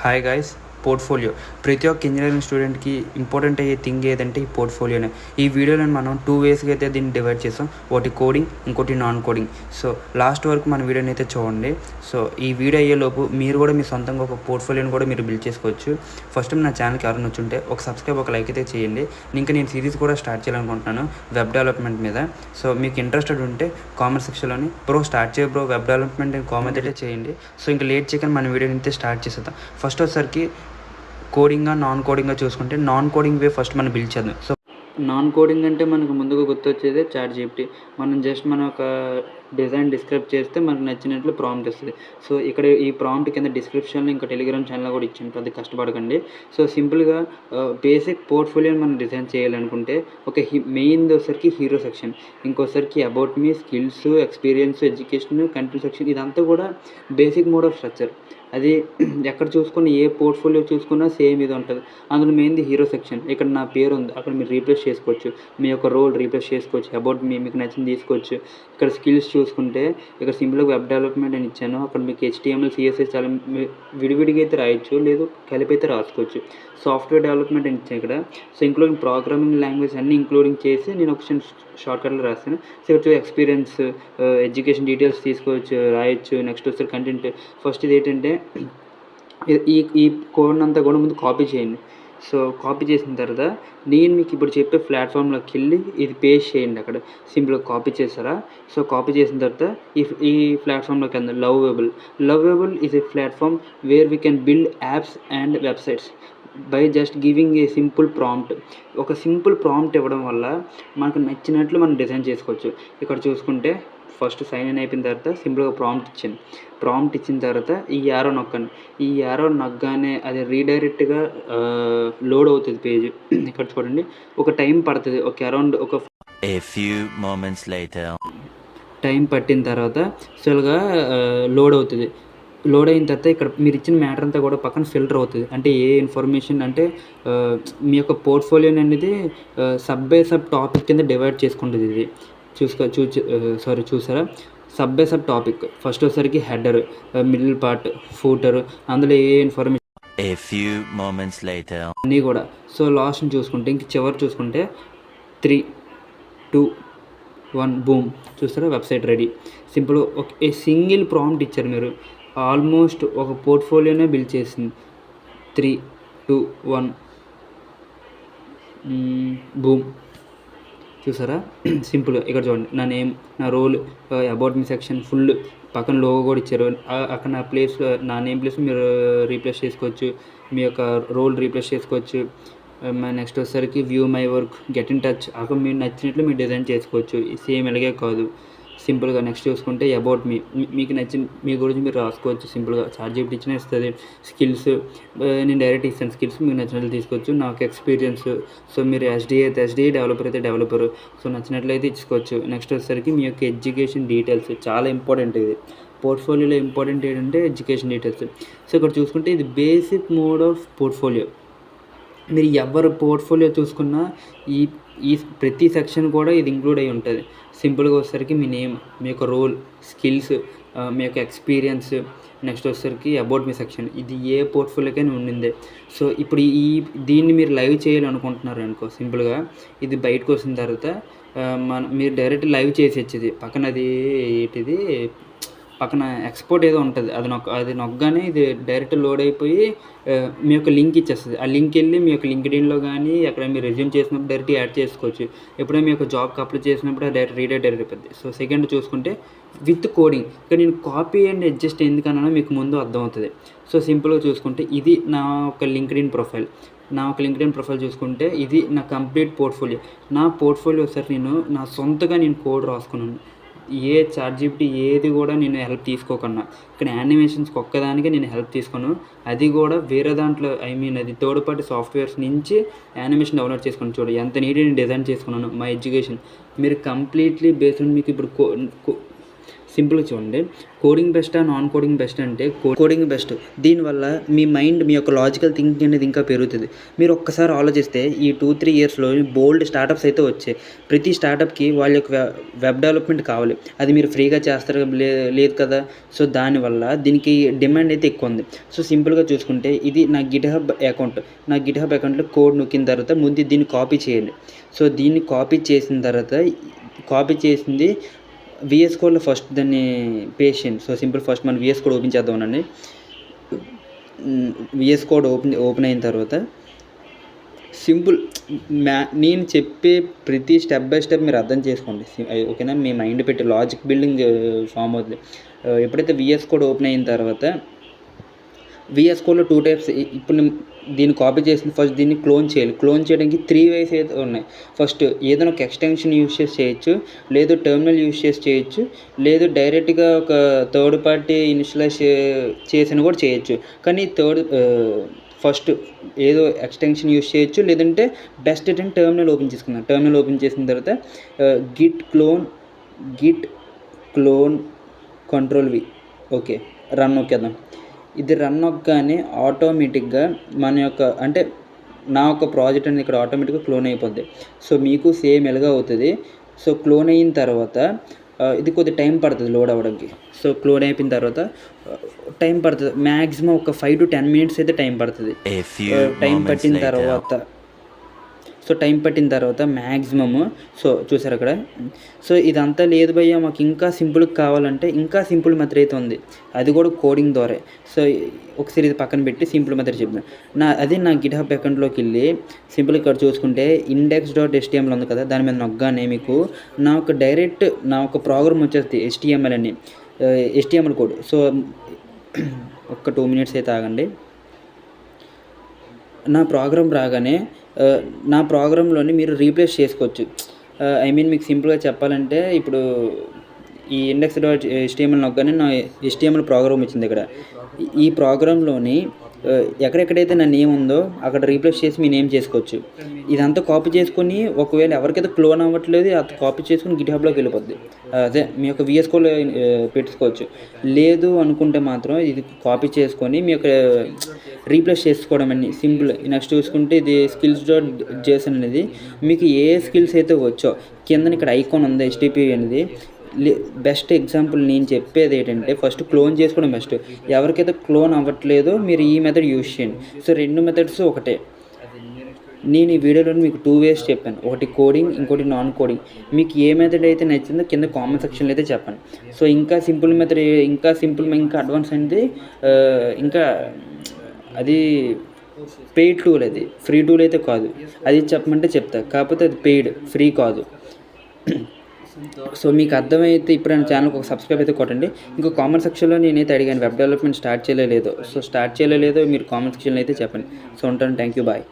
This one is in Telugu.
Hi guys. పోర్ట్ఫోలియో ప్రతి ఒక్క ఇంజనీరింగ్ స్టూడెంట్కి ఇంపార్టెంట్ అయ్యే థింగ్ ఏదంటే ఈ పోర్ట్ఫోలియోనే. ఈ వీడియోలో మనం 2 వేస్గా అయితే దీన్ని డివైడ్ చేసాం. ఒకటి కోడింగ్, ఇంకోటి నాన్ కోడింగ్. సో లాస్ట్ వరకు మన వీడియోని అయితే చూడండి. సో ఈ వీడియో అయ్యేలోపు మీరు కూడా మీ సొంతంగా ఒక పోర్ట్ఫోలియోని కూడా మీరు బిల్డ్ చేసుకోవచ్చు. ఫస్ట్ నా ఛానల్కి ఎవరైనా వచ్చుంటే ఒక సబ్స్క్రైబ్, ఒక లైక్ అయితే చేయండి. ఇంకా నేను సిరీస్ కూడా స్టార్ట్ చేయాలనుకుంటున్నాను వెబ్ డెవలప్మెంట్ మీద. సో మీకు ఇంట్రెస్టెడ్ ఉంటే కామెంట్ సెక్షన్లోని స్టార్ట్ చేయ వెబ్ డెవలప్మెంట్ కామెంట్ అయితే చేయండి. సో ఇంకా లేట్ చేయకుండా మన వీడియోని అయితే స్టార్ట్ చేసేద్దాం. ఫస్ట్ వచ్చేసరికి కోడింగ్గా నాన్ కోడింగ్గా చూసుకుంటే నాన్ కోడింగ్ వే ఫస్ట్ మనం బిల్డ్ చేద్దాం. సో నాన్ కోడింగ్ అంటే మనకు ముందుగా గుర్తొచ్చేదే చాట్‌జీపీటీ. మనం జస్ట్ మన ఒక డిజైన్ డిస్క్రైబ్ చేస్తే మనకు నచ్చినట్లు ప్రాంప్ట్ వస్తుంది. సో ఇక్కడ ఈ ప్రాంప్ట్ కింద డిస్క్రిప్షన్లో ఇంకా టెలిగ్రామ్ ఛానల్లో కూడా ఇచ్చాను, పెద్ద కష్టపడకండి. సో సింపుల్గా బేసిక్ పోర్ట్ఫోలియోని మనం డిజైన్ చేయాలనుకుంటే ఒక మెయిన్ వచ్చరికి హీరో సెక్షన్, ఇంకోసరికి about me, skills, experience, education, content section, ఇదంతా కూడా బేసిక్ మోడ్ ఆఫ్ స్ట్రక్చర్. అది ఎక్కడ చూసుకున్న ఏ పోర్ట్ఫోలియో చూసుకున్నా సేమ్ ఇది ఉంటుంది. అందులో మెయిన్ది హీరో సెక్షన్. ఇక్కడ నా పేరు ఉంది, అక్కడ మీరు రీప్లేస్ చేసుకోవచ్చు. మీ యొక్క రోల్ రీప్లేస్ చేసుకోవచ్చు. అబౌట్ మీ, మీకు నచ్చింది తీసుకోవచ్చు. ఇక్కడ స్కిల్స్ చూసుకుంటే ఇక్కడ సింపుల్గా వెబ్ డెవలప్మెంట్ అని ఇచ్చాను. అక్కడ మీకు HTML, CSS చాలా విడివిడిగా అయితే రాయొచ్చు, లేదు కలిపి అయితే రాసుకోవచ్చు. సాఫ్ట్వేర్ డెవలప్మెంట్ అని ఇచ్చాను ఇక్కడ. సో ఇంక్లూడింగ్ ప్రోగ్రామింగ్ లాంగ్వేజ్ అన్నీ ఇంక్లూడింగ్ చేసి నేను ఒక షార్ట్కట్లో రాస్తాను. సో ఇక్కడ ఎక్స్పీరియన్స్, ఎడ్యుకేషన్ డీటెయిల్స్ తీసుకోవచ్చు, రాయొచ్చు. నెక్స్ట్ వస్తే కంటెంట్. ఫస్ట్ ఇది ఏంటంటే ఈ ఈ కోడ్ అంతా కూడా ముందు కాపీ చేయండి. సో కాపీ చేసిన తర్వాత నేను మీకు ఇప్పుడు చెప్పే ప్లాట్ఫామ్లోకి వెళ్ళి ఇది పేస్ట్ చేయండి. అక్కడ సింపుల్గా కాపీ చేస్తారా. సో కాపీ చేసిన తర్వాత ఈ ప్లాట్ఫామ్లోకి వెళ్దాం. Lovable is a platform where we can build apps and websites by just giving a simple prompt. ఒక సింపుల్ ప్రాంప్ట్ ఇవ్వడం వల్ల మనకు నచ్చినట్లు మనం డిజైన్ చేసుకోవచ్చు. ఇక్కడ చూసుకుంటే ఫస్ట్ సైన్ ఇన్ అయిపోయిన తర్వాత సింపుల్గా ప్రాంప్ట్ ఇచ్చిన తర్వాత ఈ యారో నొక్కండి. ఈ యారో నొక్కగానే అది రీడైరెక్ట్గా లోడ్ అవుతుంది పేజ్. ఇక్కడ చూడండి, ఒక టైం పడుతుంది, ఒక అరౌండ్ ఒక టైం పట్టిన తర్వాత సులువుగా లోడ్ అవుతుంది. లోడ్ అయిన తర్వాత ఇక్కడ మీరు ఇచ్చిన మ్యాటర్ అంతా కూడా పక్కన ఫిల్టర్ అవుతుంది. అంటే ఏ ఇన్ఫర్మేషన్ అంటే మీ యొక్క పోర్ట్ఫోలియోని అనేది సబ్ బై సబ్ టాపిక్ కింద డివైడ్ చేసుకుంటుంది. ఇది చూసారా, sub by sub topic. First వచ్చేసరికి హెడర్, మిడిల్ పార్ట్, ఫూటర్, అందులో ఏ ఇన్ఫర్మేషన్ అన్నీ కూడా. సో లాస్ట్ చూసుకుంటే ఇంక చివరి చూసుకుంటే 3, 2, 1 బూమ్. చూస్తారా, website ready. Simple a single prompt ఇచ్చారు మీరు, ఆల్మోస్ట్ ఒక పోర్ట్ఫోలియోనే బిల్డ్ చేసింది. 3, 2, 1 బూమ్. చూసారా, సింపుల్గా. ఇక్కడ చూడండి, నా నేమ్, నా roll, about me section, full పక్కన లోగో కూడా ఇచ్చారు. అక్కడ నా ప్లేస్, నా నేమ్ ప్లేస్ మీరు రీప్లేస్ చేసుకోవచ్చు. మీ యొక్క రోల్ రీప్లేస్ చేసుకోవచ్చు. నెక్స్ట్ వచ్చేసరికి view my work, get in touch, అక్కడ మీరు నచ్చినట్లు మీరు డిజైన్ చేసుకోవచ్చు. సేమ్ ఇలాగే కాదు, సింపుల్గా. నెక్స్ట్ చూసుకుంటే అబౌట్ మీ, మీకు నచ్చిన మీ గురించి మీరు రాసుకోవచ్చు. సింపుల్గా చాట్‌జీపీటీ ఇచ్చిన ఇస్తుంది. స్కిల్స్ నేను డైరెక్ట్ ఇస్తాను. స్కిల్స్ మీకు నచ్చినట్లు తీసుకోవచ్చు. నాకు ఎక్స్పీరియన్స్, సో మీరు ఎస్డిఏ డెవలపర్ అయితే డెవలపరు, సో నచ్చినట్లయితే ఇచ్చుకోవచ్చు. నెక్స్ట్ వచ్చేసరికి మీ యొక్క ఎడ్యుకేషన్ డీటెయిల్స్, చాలా ఇంపార్టెంట్. ఇది పోర్ట్ఫోలియోలో ఇంపార్టెంట్ ఏంటంటే ఎడ్యుకేషన్ డీటెయిల్స్. సో ఇక్కడ చూసుకుంటే ఇది బేసిక్ మోడ్ ఆఫ్ పోర్ట్ఫోలియో. మీరు ఎవరు పోర్ట్ఫోలియో చూసుకున్నా ఈ ప్రతి సెక్షన్ కూడా ఇది ఇంక్లూడ్ అయి ఉంటుంది. సింపుల్గా వచ్చేసరికి మీ నేమ్, మీ యొక్క రోల్, స్కిల్స్, మీ యొక్క ఎక్స్పీరియన్స్, నెక్స్ట్ వచ్చేసరికి అబౌట్ మీ సెక్షన్. ఇది ఏ పోర్ట్ఫోలియోకైనా ఉండిందే. సో ఇప్పుడు దీన్ని మీరు లైవ్ చేయాలనుకుంటున్నారు అనుకో, సింపుల్గా ఇది బయటకు వచ్చిన తర్వాత మీరు డైరెక్ట్ లైవ్ చేసేది. పక్కన అది ఏంటిది, పక్కన ఎక్స్పోర్ట్ ఏదో ఉంటుంది, అది నొక్కగానే ఇది డైరెక్ట్ లోడ్ అయిపోయి మీ యొక్క లింక్ ఇచ్చేస్తుంది. ఆ లింక్ వెళ్ళి మీ యొక్క లింక్డ్ఇన్లో కానీ అక్కడ మీరు రెజ్యూమ్ చేసినప్పుడు డైరెక్ట్ యాడ్ చేసుకోవచ్చు. ఎప్పుడైనా మీ యొక్క జాబ్కి అప్లై చేసినప్పుడు డైరెక్ట్ రీడైరెక్ట్ అయిపోద్ది. సో సెకండ్ చూసుకుంటే విత్ కోడింగ్. ఇక్కడ నేను కాపీ అండ్ అడ్జస్ట్ ఎందుకన్నా మీకు ముందు అర్థమవుతుంది. సో సింపుల్గా చూసుకుంటే ఇది నా ఒక లింక్డ్ఇన్ ప్రొఫైల్ చూసుకుంటే ఇది నా కంప్లీట్ పోర్ట్ఫోలియో. నా పోర్ట్ఫోలియో సార్ నేను నా సొంతగా కోడ్ రాసుకున్నాను. ఏ చాట్‌జీపీటీ ఏది కూడా నేను హెల్ప్ తీసుకోకన్నా. ఇక్కడ యానిమేషన్స్కి ఒక్కదానికే నేను హెల్ప్ తీసుకోను. అది కూడా వేరే దాంట్లో, అది థర్డ్ పార్టీ సాఫ్ట్వేర్స్ నుంచి యానిమేషన్ డౌన్లోడ్ చేసుకుని చూడు ఎంత నీట్గా నేను డిజైన్ చేసుకున్నాను. మై ఎడ్యుకేషన్ మీరు కంప్లీట్లీ బేస్డ్ మీకు ఇప్పుడు సింపుల్గా చూడండి, కోడింగ్ బెస్టా నాన్ కోడింగ్ బెస్ట్ అంటే కోడింగ్ బెస్ట్. దీనివల్ల మీ మైండ్, మీ యొక్క లాజికల్ థింకింగ్ అనేది ఇంకా పెరుగుతుంది. మీరు ఒక్కసారి ఆలోచిస్తే ఈ 2-3 ఇయర్స్లో బోల్డ్ స్టార్టప్స్ అయితే వచ్చాయి. ప్రతి స్టార్టప్కి వాళ్ళ యొక్క వెబ్ డెవలప్మెంట్ కావాలి. అది మీరు ఫ్రీగా చేస్తారు లేదు కదా. సో దానివల్ల దీనికి డిమాండ్ అయితే ఎక్కువ ఉంది. సో సింపుల్గా చూసుకుంటే ఇది నా గిట్హబ్ అకౌంట్. నా గిట్హబ్ అకౌంట్లో కోడ్ నొక్కిన తర్వాత ముందు దీన్ని కాపీ చేయండి. సో దీన్ని కాపీ చేసిన తర్వాత కాపీ చేసింది VS కోడ్లో ఫస్ట్ దాన్ని పేస్ట్ చేయండి. సో సింపుల్ ఫస్ట్ మనం VS కోడ్ ఓపెన్ చేద్దామనండి. VS కోడ్ ఓపెన్ అయిన తర్వాత సింపుల్ నేను చెప్పే ప్రతి స్టెప్ బై స్టెప్ మీరు అర్థం చేసుకోండి. ఓకేనా, మీ మైండ్ పెట్టి లాజిక్ బిల్డింగ్ ఫామ్ అవుతుంది. ఎప్పుడైతే VS కోడ్ ఓపెన్ అయిన తర్వాత VS కోడ్లో 2 టైప్స్. ఇప్పుడు దీన్ని కాపీ చేసిన ఫస్ట్ దీన్ని క్లోన్ చేయాలి. క్లోన్ చేయడానికి 3 వేస్ అయితే ఉన్నాయి. ఫస్ట్ ఏదైనా ఒక ఎక్స్టెన్షన్ యూజ్ చేసి చేయొచ్చు, లేదు టెర్మినల్ యూజ్ చేసి చేయొచ్చు, లేదు డైరెక్ట్గా ఒక థర్డ్ పార్టీ ఇనిషియలైజ్ చేసిన కూడా చేయొచ్చు. కానీ ఫస్ట్ ఏదో ఎక్స్టెన్షన్ యూజ్ చేయొచ్చు, లేదంటే బెస్ట్ ఏంటంటే టెర్మినల్ ఓపెన్ చేసుకున్నాను. టెర్మినల్ ఓపెన్ చేసిన తర్వాత git clone Ctrl+V. Okay, run నొక్కేద్దాం. ఇది రన్ నొక్కగానే ఆటోమేటిక్గా మన యొక్క నా యొక్క ప్రాజెక్ట్ అనేది ఇక్కడ ఆటోమేటిక్గా క్లోన్ అయిపోద్ది. సో మీకు సేమ్ ఎలాగా అవుతుంది. సో క్లోన్ అయిన తర్వాత ఇది కొద్ది టైం పడుతుంది లోడ్ అవ్వడానికి. సో క్లోన్ అయిపోయిన తర్వాత టైం పడుతుంది, మ్యాక్సిమం ఒక 5 to 10 minutes అయితే టైం పడుతుంది. టైం పట్టిన తర్వాత మ్యాక్సిమము సో చూసారు అక్కడ. సో ఇదంతా లేదు భయ్యా, మాకు ఇంకా సింపుల్గా కావాలంటే ఇంకా సింపుల్ మెథడ్ అయితే ఉంది, అది కూడా కోడింగ్ ద్వారా. సో ఒకసారి ఇది పక్కన పెట్టి సింపుల్ మెథడ్ చెప్తాను. నా గిట్హబ్ అకౌంట్లోకి వెళ్ళి సింపుల్ ఇక్కడ చూసుకుంటే index.html ఉంది కదా, దాని మీద నొక్కగానే మీకు డైరెక్ట్ నా ఒక ప్రోగ్రామ్ వచ్చేస్తుంది HTML కోడ్. సో ఒక్క 2 minutes అయితే ఆగండి. నా ప్రోగ్రామ్ రాగానే నా ప్రోగ్రాంలోని మీరు రీప్లేస్ చేసుకోవచ్చు. మీకు సింపుల్గా చెప్పాలంటే ఇప్పుడు ఈ index.html నొక్కగానే నా HTML ప్రోగ్రామ్ వచ్చింది ఇక్కడ. ఈ ప్రోగ్రాంలోని ఎక్కడెక్కడైతే నా నేమ్ ఉందో అక్కడ రీప్లేస్ చేసి మీ నేమ్ చేసుకోవచ్చు. ఇదంతా కాపీ చేసుకొని ఒకవేళ ఎవరికైతే క్లోన్ అవ్వట్లేదు అది కాపీ చేసుకుని గిట్హబ్లోకి వెళ్ళిపోద్ది. అదే మీ యొక్క VS కోడ్లో పెట్టుకోవచ్చు. లేదు అనుకుంటే మాత్రం ఇది కాపీ చేసుకొని మీ యొక్క రీప్లేస్ చేసుకోవడం అన్ని సింపుల్. నెక్స్ట్ చూసుకుంటే ఇది skills.json అనేది మీకు ఏ స్కిల్స్ అయితే వచ్చో కింద ఇక్కడ ఐకాన్ ఉంది HTTP అనేది. బెస్ట్ ఎగ్జాంపుల్ నేను చెప్పేది ఏంటంటే ఫస్ట్ క్లోన్ చేసుకోవడం బెస్ట్. ఎవరికైతే క్లోన్ అవ్వట్లేదో మీరు ఈ మెథడ్ యూజ్ చేయండి. సో 2 మెథడ్స్ ఒకటే. నేను ఈ వీడియోలో మీకు 2 వేస్ చెప్పాను, ఒకటి కోడింగ్, ఇంకోటి నాన్ కోడింగ్. మీకు ఏ మెథడ్ అయితే నచ్చిందో కింద కామెంట్ సెక్షన్లో అయితే చెప్పండి. సో ఇంకా సింపుల్ మెథడ్, ఇంకా అడ్వాన్స్ అంటే ఇంకా అది పెయిడ్ టూల్, అది ఫ్రీ టూల్ అయితే కాదు. అది చెప్పమంటే చెప్తా, కాకపోతే అది పెయిడ్, ఫ్రీ కాదు. సో మీకు అర్థమైతే ఇప్పుడు నా ఛానల్కి ఒక సబ్స్క్రైబ్ అయితే కొట్టండి. ఇంకో కామెంట్ సెక్షన్లో నేనైతే అడిగాను వెబ్ డెవలప్మెంట్ స్టార్ట్ చేయలేదో. సో స్టార్ట్ చేయలేదో మీరు కామెంట్ సెక్షన్లో అయితే చెప్పండి. సో ఉంటాను, థ్యాంక్ యూ, బాయ్.